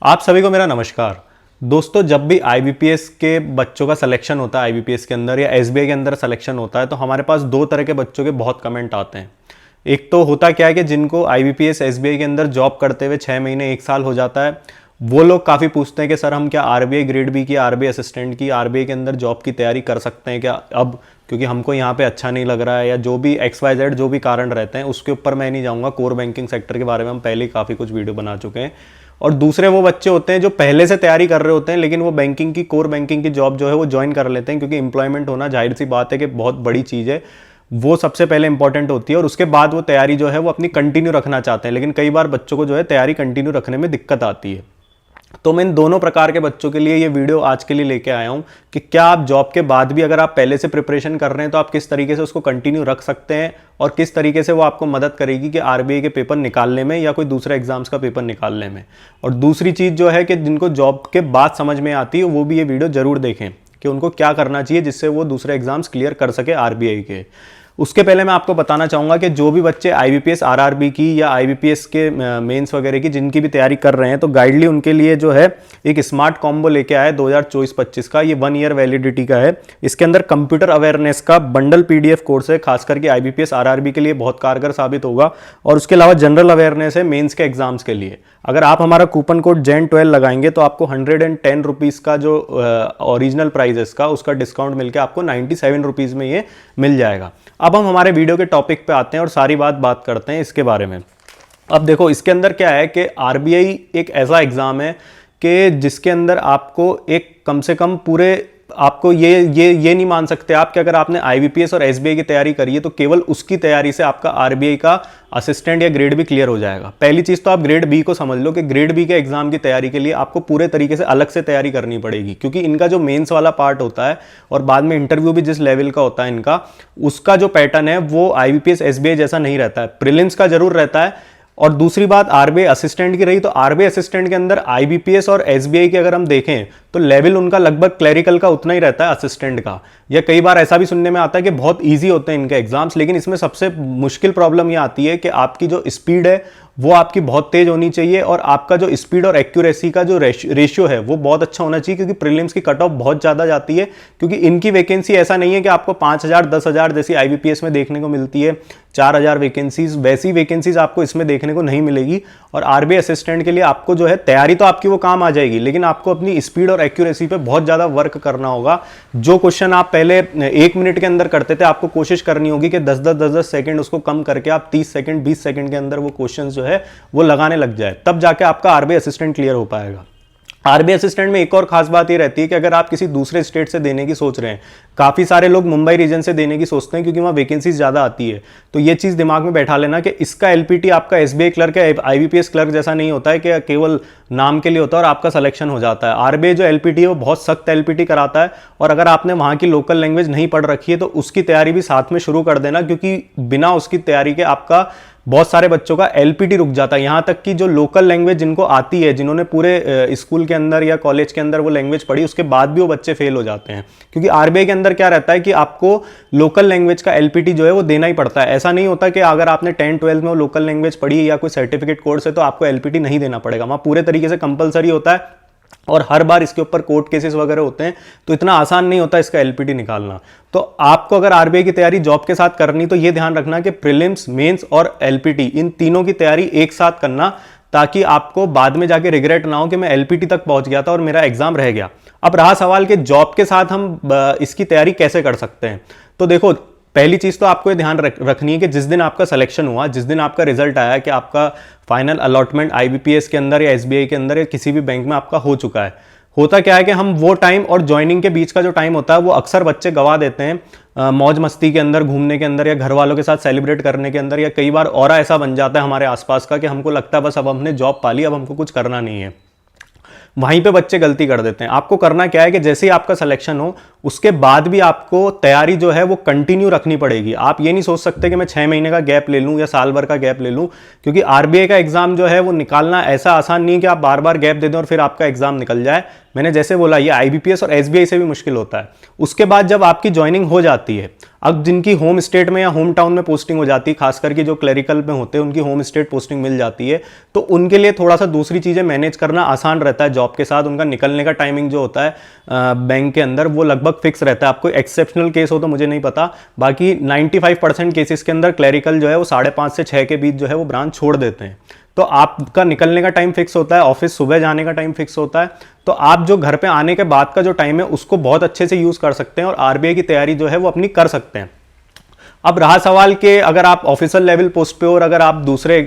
आप सभी को मेरा नमस्कार। दोस्तों, जब भी आईबीपीएस के बच्चों का सिलेक्शन होता है आईबीपीएस के अंदर या एसबीआई के अंदर सिलेक्शन होता है तो हमारे पास दो तरह के बच्चों के बहुत कमेंट आते हैं। एक तो होता क्या है कि जिनको आईबीपीएस एसबीआई के अंदर जॉब करते हुए 6 महीने 1 साल हो जाता है, वो लोग काफ़ी पूछते हैं कि सर हम क्या आरबीआई ग्रेड बी की, आरबीआई असिस्टेंट की, आरबीआई के अंदर जॉब की तैयारी कर सकते हैं क्या अब, क्योंकि हमको यहाँ पे अच्छा नहीं लग रहा है, या जो भी XYZ जो भी कारण रहते हैं उसके ऊपर मैं नहीं जाऊँगा। कोर बैंकिंग सेक्टर के बारे में हम पहले ही काफ़ी कुछ वीडियो बना चुके हैं। और दूसरे वो बच्चे होते हैं जो पहले से तैयारी कर रहे होते हैं लेकिन वो बैंकिंग की, कोर बैंकिंग की जॉब जो है वो ज्वाइन कर लेते हैं, क्योंकि एम्प्लॉयमेंट होना जाहिर सी बात है कि बहुत बड़ी चीज़ है, वो सबसे पहले इंपॉर्टेंट होती है और उसके बाद वो तैयारी जो है वो अपनी कंटिन्यू रखना चाहते हैं। लेकिन कई बार बच्चों को जो है तैयारी कंटिन्यू रखने में दिक्कत आती है। तो मैं इन दोनों प्रकार के बच्चों के लिए ये वीडियो आज के लिए लेके आया हूँ कि क्या आप जॉब के बाद भी अगर आप पहले से प्रिपरेशन कर रहे हैं तो आप किस तरीके से उसको कंटिन्यू रख सकते हैं और किस तरीके से वो आपको मदद करेगी कि आरबीआई के पेपर निकालने में या कोई दूसरे एग्जाम्स का पेपर निकालने में। और दूसरी चीज़ जो है कि जिनको जॉब के बाद समझ में आती है वो भी ये वीडियो जरूर देखें कि उनको क्या करना चाहिए जिससे वो दूसरे एग्जाम्स क्लियर कर सके आरबीआई के। उसके पहले मैं आपको बताना चाहूँगा कि जो भी बच्चे आईबीपीएस आरआरबी की या आईबीपीएस के मेंस वगैरह की जिनकी भी तैयारी कर रहे हैं तो गाइडली उनके लिए जो है एक स्मार्ट कॉम्बो लेके आया है 2024-25 का। ये 1 ईयर वैलिडिटी का है। इसके अंदर कंप्यूटर अवेयरनेस का बंडल पीडीएफ कोर्स है, खास करके आईबीपीएस आरआरबी के लिए बहुत कारगर साबित होगा। और उसके अलावा जनरल अवेयरनेस है मेन्स के एग्जाम्स के लिए। अगर आप हमारा कूपन कोड JEN12 लगाएंगे तो आपको 110 रुपीज़ का जो ओरिजिनल प्राइस है इसका, उसका डिस्काउंट मिलकर आपको 97 रुपीज़ में ये मिल जाएगा। अब हम हमारे वीडियो के टॉपिक पे आते हैं और सारी बात करते हैं इसके बारे में। अब देखो, इसके अंदर क्या है कि आरबीआई एक ऐसा एग्ज़ाम है कि जिसके अंदर आपको एक कम से कम पूरे आपको ये नहीं मान सकते आप कि अगर आपने आईबीपीएस और एसबीआई की तैयारी करी है तो केवल उसकी तैयारी से आपका आरबीआई का असिस्टेंट या ग्रेड बी क्लियर हो जाएगा। पहली चीज़ तो आप ग्रेड बी को समझ लो कि ग्रेड बी के एग्जाम की तैयारी के लिए आपको पूरे तरीके से अलग से तैयारी करनी पड़ेगी, क्योंकि इनका जो मेंस वाला पार्ट होता है और बाद में इंटरव्यू भी जिस लेवल का होता है इनका, उसका जो पैटर्न है वो आईबीपीएस एसबीआई जैसा नहीं रहता है। प्रीलिम्स का जरूर रहता है। और दूसरी बात आरबीआई असिस्टेंट की रही तो आरबीआई असिस्टेंट के अंदर आईबीपीएस और एसबीआई के अगर हम देखें तो लेवल उनका लगभग क्लरिकल का उतना ही रहता है असिस्टेंट का। या कई बार ऐसा भी सुनने में आता है कि बहुत इजी होते हैं इनके एग्जाम्स, लेकिन इसमें सबसे मुश्किल प्रॉब्लम ये आती है कि आपकी जो स्पीड है वो आपकी बहुत तेज होनी चाहिए और आपका जो स्पीड और एक्यूरेसी का जो रेशियो है वो बहुत अच्छा होना चाहिए, क्योंकि प्रीलिम्स की कट ऑफ बहुत ज़्यादा जाती है। क्योंकि इनकी वैकेंसी ऐसा नहीं है कि आपको 5,000 10,000 जैसी आईबीपीएस में देखने को मिलती है, 4,000 वैकेंसीज, वैसी वैकेंसीज आपको इसमें देखने को नहीं मिलेगी। और आरबीआई असिस्टेंट के लिए आपको जो है तैयारी तो आपकी वो काम आ जाएगी, लेकिन आपको अपनी स्पीड और एक्यूरेसी पे बहुत ज़्यादा वर्क करना होगा। जो क्वेश्चन आप पहले 1 मिनट के अंदर करते थे, आपको कोशिश करनी होगी कि 10-10 सेकंड उसको कम करके आप 30 सेकंड 20 सेकंड के अंदर वो क्वेश्चन जो है वो लगाने लग जाए, तब जाके आपका आरबीआई असिस्टेंट क्लियर हो पाएगा। आरबीआई असिस्टेंट में एक और खास बात ये रहती है कि अगर आप किसी दूसरे स्टेट से देने की सोच रहे हैं, काफ़ी सारे लोग मुंबई रीजन से देने की सोचते हैं क्योंकि वहाँ वैकेंसीज ज़्यादा आती है, तो ये चीज़ दिमाग में बैठा लेना कि इसका एलपीटी आपका एसबीआई क्लर्क या आईबीपीएस क्लर्क जैसा नहीं होता है कि केवल नाम के लिए होता है और आपका सिलेक्शन हो जाता है। आरबीआई जो एलपीटी है वो बहुत सख्त एलपीटी कराता है, और अगर आपने वहाँ की लोकल लैंग्वेज नहीं पढ़ रखी है तो उसकी तैयारी भी साथ में शुरू कर देना, क्योंकि बिना उसकी तैयारी के आपका बहुत सारे बच्चों का एलपीटी रुक जाता है। यहाँ तक कि जो लोकल लैंग्वेज जिनको आती है, जिन्होंने पूरे स्कूल के अंदर या कॉलेज के अंदर वो लैंग्वेज पढ़ी, उसके बाद भी वो बच्चे फेल हो जाते हैं। क्योंकि आरबीआई के अंदर क्या रहता है कि आपको लोकल लैंग्वेज का एलपीटी जो है वो देना ही पड़ता है। ऐसा नहीं होता कि अगर आपने 10-12 में वो लोकल लैंग्वेज पढ़ी या कोई सर्टिफिकेट कोर्स है तो आपको एलपीटी नहीं देना पड़ेगा। वहाँ पूरे तरीके से कंपलसरी होता है और हर बार इसके ऊपर कोर्ट केसेस वगैरह होते हैं, तो इतना आसान नहीं होता इसका एलपीटी निकालना। तो आपको अगर आरबीआई की तैयारी जॉब के साथ करनी तो ये ध्यान रखना कि प्रीलिम्स, मेंस और एलपीटी इन तीनों की तैयारी एक साथ करना, ताकि आपको बाद में जाके रिग्रेट ना हो कि मैं एलपीटी तक पहुंच गया था और मेरा एग्जाम रह गया। अब रहा सवाल कि जॉब के साथ हम इसकी तैयारी कैसे कर सकते हैं। तो देखो, पहली चीज तो आपको ये ध्यान रखनी है कि जिस दिन आपका सिलेक्शन हुआ, जिस दिन आपका रिजल्ट आया कि आपका फाइनल अलॉटमेंट आईबीपीएस के अंदर या एसबीआई के अंदर या किसी भी बैंक में आपका हो चुका है, होता क्या है कि हम वो टाइम और ज्वाइनिंग के बीच का जो टाइम होता है वो अक्सर बच्चे गवा देते हैं मौज मस्ती के अंदर, घूमने के अंदर या घर वालों के साथ सेलिब्रेट करने के अंदर, या कई बार और ऐसा बन जाता है हमारे आसपास का कि हमको लगता है बस अब हमने जॉब पा ली, अब हमको कुछ करना नहीं है। वहीं पे बच्चे गलती कर देते हैं। आपको करना क्या है कि जैसे ही आपका सिलेक्शन हो उसके बाद भी आपको तैयारी जो है वो कंटिन्यू रखनी पड़ेगी। आप ये नहीं सोच सकते कि मैं 6 महीने का गैप ले लूं या साल भर का गैप ले लूं, क्योंकि आरबीआई का एग्जाम जो है वो निकालना ऐसा आसान नहीं है कि आप बार बार गैप दे दें और फिर आपका एग्जाम निकल जाए। मैंने जैसे बोला, ये आईबीपीएस और एसबीआई से भी मुश्किल होता है। उसके बाद जब आपकी ज्वाइनिंग हो जाती है, अब जिनकी होम स्टेट में या होम टाउन में पोस्टिंग हो जाती है, खास करके जो क्लरिकल में होते हैं उनकी होम स्टेट पोस्टिंग मिल जाती है, तो उनके लिए थोड़ा सा दूसरी चीज़ें मैनेज करना आसान रहता है जॉब के साथ। उनका निकलने का टाइमिंग जो होता है बैंक के अंदर वो लगभग फिक्स रहता है। आपको एक्सेप्शनल केस हो तो मुझे नहीं पता, बाकी 95% केसेस के अंदर क्लरिकल जो है वो 5:30 से 6 के बीच जो है वो ब्रांच छोड़ देते हैं। तो आपका निकलने का टाइम फिक्स होता है, ऑफिस सुबह जाने का टाइम फिक्स होता है, तो आप जो घर पे आने के बाद का जो टाइम है उसको बहुत अच्छे से यूज़ कर सकते हैं और आरबीआई की तैयारी जो है वो अपनी कर सकते हैं। अब रहा सवाल कि अगर आप ऑफिशियल लेवल पोस्ट पे हो और अगर आप दूसरे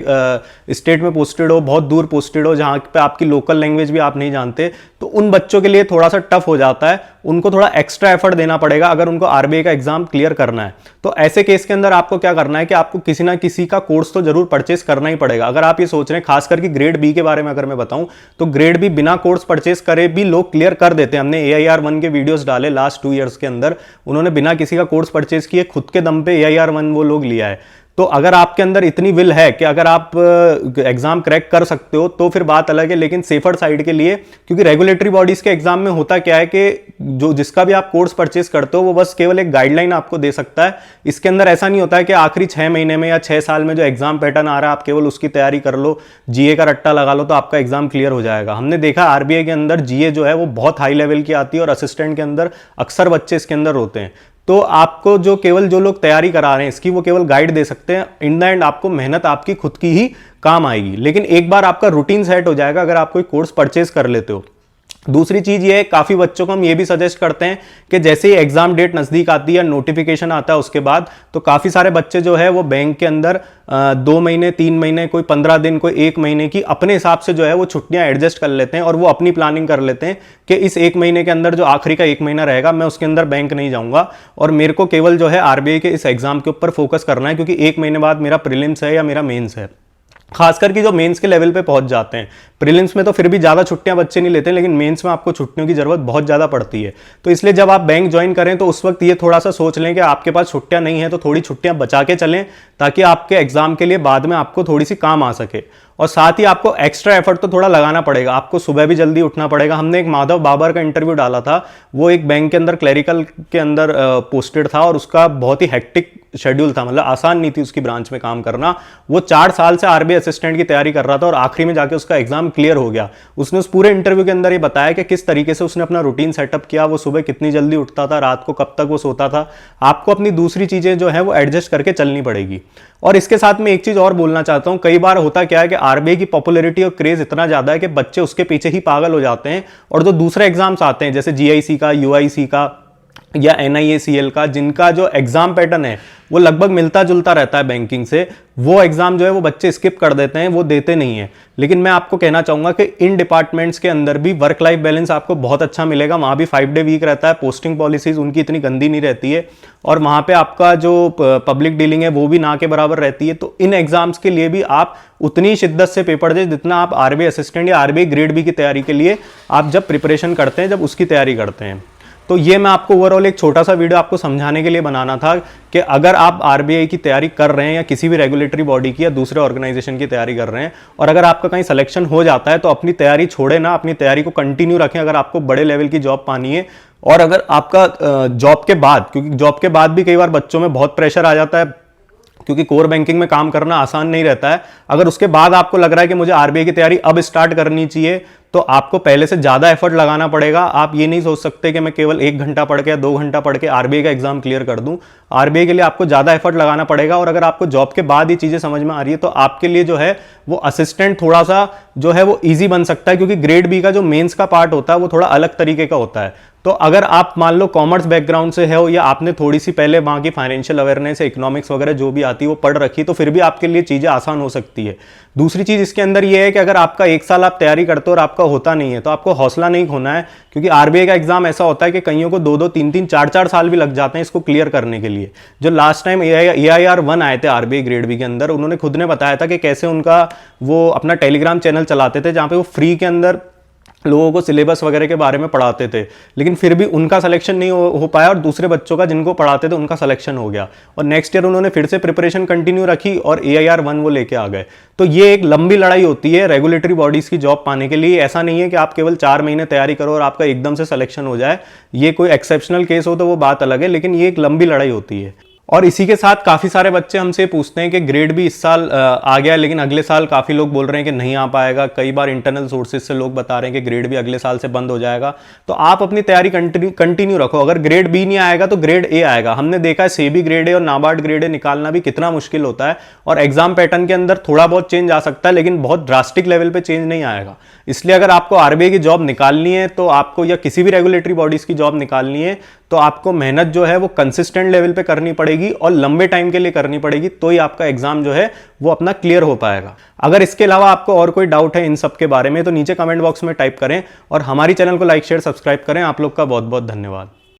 स्टेट में पोस्टेड हो, बहुत दूर पोस्टेड हो, जहाँ पे आपकी लोकल लैंग्वेज भी आप नहीं जानते, तो उन बच्चों के लिए थोड़ा सा टफ हो जाता है। उनको थोड़ा एक्स्ट्रा एफर्ट देना पड़ेगा अगर उनको आरबीआई का एग्जाम क्लियर करना है। तो ऐसे केस के अंदर आपको क्या करना है कि आपको किसी ना किसी का कोर्स तो जरूर परचेस करना ही पड़ेगा। अगर आप ये सोच रहे हैं, खास करके ग्रेड बी के बारे में अगर मैं बताऊं, तो ग्रेड बी बिना कोर्स परचेस करे भी लोग क्लियर कर देते हैं। हमने AIR-1 के वीडियोस डाले लास्ट 2 ईयर्स के अंदर, उन्होंने बिना किसी का कोर्स परचेस किए खुद के दम पे AIR-1 वो लोग लिया है। तो अगर आपके अंदर इतनी विल है कि अगर आप एग्जाम क्रैक कर सकते हो तो फिर बात अलग है, लेकिन सेफर साइड के लिए, क्योंकि रेगुलेटरी बॉडीज के एग्जाम में होता क्या है कि जो जिसका भी आप कोर्स परचेस करते हो वो बस केवल एक गाइडलाइन आपको दे सकता है। इसके अंदर ऐसा नहीं होता है कि आखिरी 6 महीने में या 6 साल में जो एग्जाम पैटर्न आ रहा है आप केवल उसकी तैयारी कर लो, जीए का रट्टा लगा लो तो आपका एग्जाम क्लियर हो जाएगा। हमने देखा आरबीआई के अंदर जीए जो है वो बहुत हाई लेवल की आती है और असिस्टेंट के अंदर अक्सर बच्चे इसके अंदर होते हैं। तो आपको जो लोग तैयारी करा रहे हैं इसकी वो केवल गाइड दे सकते हैं। इन द एंड आपको मेहनत आपकी खुद की ही काम आएगी, लेकिन एक बार आपका रूटीन सेट हो जाएगा अगर आप कोई कोर्स परचेज कर लेते हो। दूसरी चीज ये है, काफी बच्चों को हम ये भी सजेस्ट करते हैं कि जैसे ही एग्जाम डेट नजदीक आती है, नोटिफिकेशन आता है उसके बाद, तो काफी सारे बच्चे जो है वो बैंक के अंदर 2 महीने 3 महीने, कोई 15 दिन, कोई 1 महीने की अपने हिसाब से जो है वो छुट्टियां एडजस्ट कर लेते हैं और वो अपनी प्लानिंग कर लेते हैं कि इस 1 महीने के अंदर जो आखिरी का 1 महीना रहेगा मैं उसके अंदर बैंक नहीं जाऊंगा और मेरे को केवल जो है आरबीआई के इस एग्जाम के ऊपर फोकस करना है, क्योंकि 1 महीने बाद मेरा प्रीलिम्स है या मेरा मेंस है। खासकर कि जो मेंस के लेवल पे पहुंच जाते हैं, प्रीलिम्स में तो फिर भी ज़्यादा छुट्टियां बच्चे नहीं लेते, लेकिन मेंस में आपको छुट्टियों की जरूरत बहुत ज़्यादा पड़ती है। तो इसलिए जब आप बैंक ज्वाइन करें तो उस वक्त ये थोड़ा सा सोच लें कि आपके पास छुट्टियां नहीं है तो थोड़ी छुट्टियां बचा के चलें, ताकि आपके एग्जाम के लिए बाद में आपको थोड़ी सी काम आ सके। और साथ ही आपको एक्स्ट्रा एफर्ट तो थोड़ा लगाना पड़ेगा, आपको सुबह भी जल्दी उठना पड़ेगा। हमने एक माधव बाबर का इंटरव्यू डाला था, वो एक बैंक के अंदर क्लरिकल के अंदर पोस्टेड था और उसका बहुत ही हेक्टिक शेड्यूल था, मतलब आसान नहीं थी उसकी ब्रांच में काम करना। वो 4 साल से आरबीआई असिस्टेंट की तैयारी कर रहा था और आखिरी में जाके उसका एग्जाम क्लियर हो गया। उसने उस पूरे इंटरव्यू के अंदर ये बताया कि किस तरीके से उसने अपना रूटीन सेटअप किया, वो सुबह कितनी जल्दी उठता था, रात को कब तक वो सोता था। आपको अपनी दूसरी चीजें जो है वो एडजस्ट करके चलनी पड़ेगी। और इसके साथ में एक चीज और बोलना चाहता हूं, कई बार होता क्या है कि आरबीआई की पॉपुलैरिटी और क्रेज इतना ज्यादा है कि बच्चे उसके पीछे ही पागल हो जाते हैं और जो दूसरे एग्जाम्स आते हैं जैसे जीआईसी का, यूआईसी का या एनआईएसीएल का, जिनका जो एग्जाम पैटर्न है वो लगभग मिलता जुलता रहता है बैंकिंग से, वो एग्जाम जो है वो बच्चे स्किप कर देते हैं, वो देते नहीं है। लेकिन मैं आपको कहना चाहूंगा कि इन डिपार्टमेंट्स के अंदर भी वर्क लाइफ बैलेंस आपको बहुत अच्छा मिलेगा। वहां भी 5 डे वीक रहता है, पोस्टिंग पॉलिसीज उनकी इतनी गंदी नहीं रहती है और वहां पे आपका जो पब्लिक डीलिंग है वो भी ना के बराबर रहती है। तो इन एग्जाम्स के लिए भी आप उतनी शिद्दत से पेपर दें जितना आप आरबीआई असिस्टेंट या आरबीआई ग्रेड बी की तैयारी के लिए आप जब प्रिपरेशन करते हैं, जब उसकी तैयारी करते हैं। तो ये मैं आपको ओवरऑल एक छोटा सा वीडियो आपको समझाने के लिए बनाना था कि अगर आप आरबीआई की तैयारी कर रहे हैं या किसी भी रेगुलेटरी बॉडी की या दूसरे ऑर्गेनाइजेशन की तैयारी कर रहे हैं और अगर आपका कहीं सिलेक्शन हो जाता है तो अपनी तैयारी छोड़े ना, अपनी तैयारी को कंटिन्यू रखें अगर आपको बड़े लेवल की जॉब पानी है। और अगर आपका जॉब के बाद, क्योंकि जॉब के बाद भी कई बार बच्चों में बहुत प्रेशर आ जाता है क्योंकि कोर बैंकिंग में काम करना आसान नहीं रहता है, अगर उसके बाद आपको लग रहा है कि मुझे आरबीआई की तैयारी अब स्टार्ट करनी चाहिए तो आपको पहले से ज्यादा एफर्ट लगाना पड़ेगा। आप ये नहीं सोच सकते कि मैं केवल 1 घंटा पढ़ के या 2 घंटा पढ़ के आरबीआई का एग्जाम क्लियर कर दूं। आरबीआई के लिए आपको ज्यादा एफर्ट लगाना पड़ेगा और अगर आपको जॉब के बाद ही चीजें समझ में आ रही है तो आपके लिए जो है वो असिस्टेंट थोड़ा सा जो है वो ईजी बन सकता है, क्योंकि ग्रेड बी का जो मेंस का पार्ट होता है वो थोड़ा अलग तरीके का होता है। तो अगर आप मान लो कॉमर्स बैकग्राउंड से हो या आपने थोड़ी सी पहले वहां की फाइनेंशियल अवेयरनेस, इकोनॉमिक्स वगैरह जो भी आती है वो पढ़ रखी, तो फिर भी आपके लिए चीजें आसान हो सकती है। दूसरी चीज इसके अंदर ये है कि अगर आपका 1 साल आप तैयारी करते हो और आपका होता नहीं है तो आपको हौसला नहीं खोना है, क्योंकि आरबीआई का एग्जाम ऐसा होता है कि कईयों को 2-2, 3-3, 4-4 साल भी लग जाते हैं इसको क्लियर करने के लिए। जो लास्ट टाइम AIR-1 आए थे आरबीआई ग्रेड बी के अंदर, उन्होंने खुद ने बताया था कि कैसे उनका वो अपना टेलीग्राम चैनल चलाते थे जहां पे वो फ्री के अंदर लोगों को सिलेबस वगैरह के बारे में पढ़ाते थे, लेकिन फिर भी उनका सिलेक्शन नहीं हो पाया और दूसरे बच्चों का जिनको पढ़ाते थे उनका सिलेक्शन हो गया और नेक्स्ट ईयर उन्होंने फिर से प्रिपरेशन कंटिन्यू रखी और AIR-1 वो लेके आ गए। तो ये एक लंबी लड़ाई होती है रेगुलेटरी बॉडीज की जॉब पाने के लिए। ऐसा नहीं है कि आप केवल 4 महीने तैयारी करो और आपका एकदम से सिलेक्शन हो जाए। ये कोई एक्सेप्शनल केस हो तो वो बात अलग है, लेकिन ये एक लंबी लड़ाई होती है। और इसी के साथ काफ़ी सारे बच्चे हमसे पूछते हैं कि ग्रेड भी इस साल आ गया, लेकिन अगले साल काफ़ी लोग बोल रहे हैं कि नहीं आ पाएगा। कई बार इंटरनल सोर्सेज से लोग बता रहे हैं कि ग्रेड भी अगले साल से बंद हो जाएगा। तो आप अपनी तैयारी कंटिन्यू रखो। अगर ग्रेड बी नहीं आएगा तो ग्रेड ए आएगा। हमने देखा है सेबी ग्रेड ए और नाबार्ड ग्रेड ए निकालना भी कितना मुश्किल होता है, और एग्जाम पैटर्न के अंदर थोड़ा बहुत चेंज आ सकता है, लेकिन बहुत ड्रास्टिक लेवल पे चेंज नहीं आएगा। इसलिए अगर आपको आरबीआई की जॉब निकालनी है तो आपको, या किसी भी रेगुलेटरी बॉडीज की जॉब निकालनी है, तो आपको मेहनत जो है वो कंसिस्टेंट लेवल पे करनी पड़ेगी और लंबे टाइम के लिए करनी पड़ेगी, तो ही आपका एग्जाम जो है वो अपना क्लियर हो पाएगा। अगर इसके अलावा आपको और कोई डाउट है इन सब के बारे में तो नीचे कमेंट बॉक्स में टाइप करें, और हमारी चैनल को लाइक शेयर सब्सक्राइब करें। आप लोग का बहुत बहुत धन्यवाद।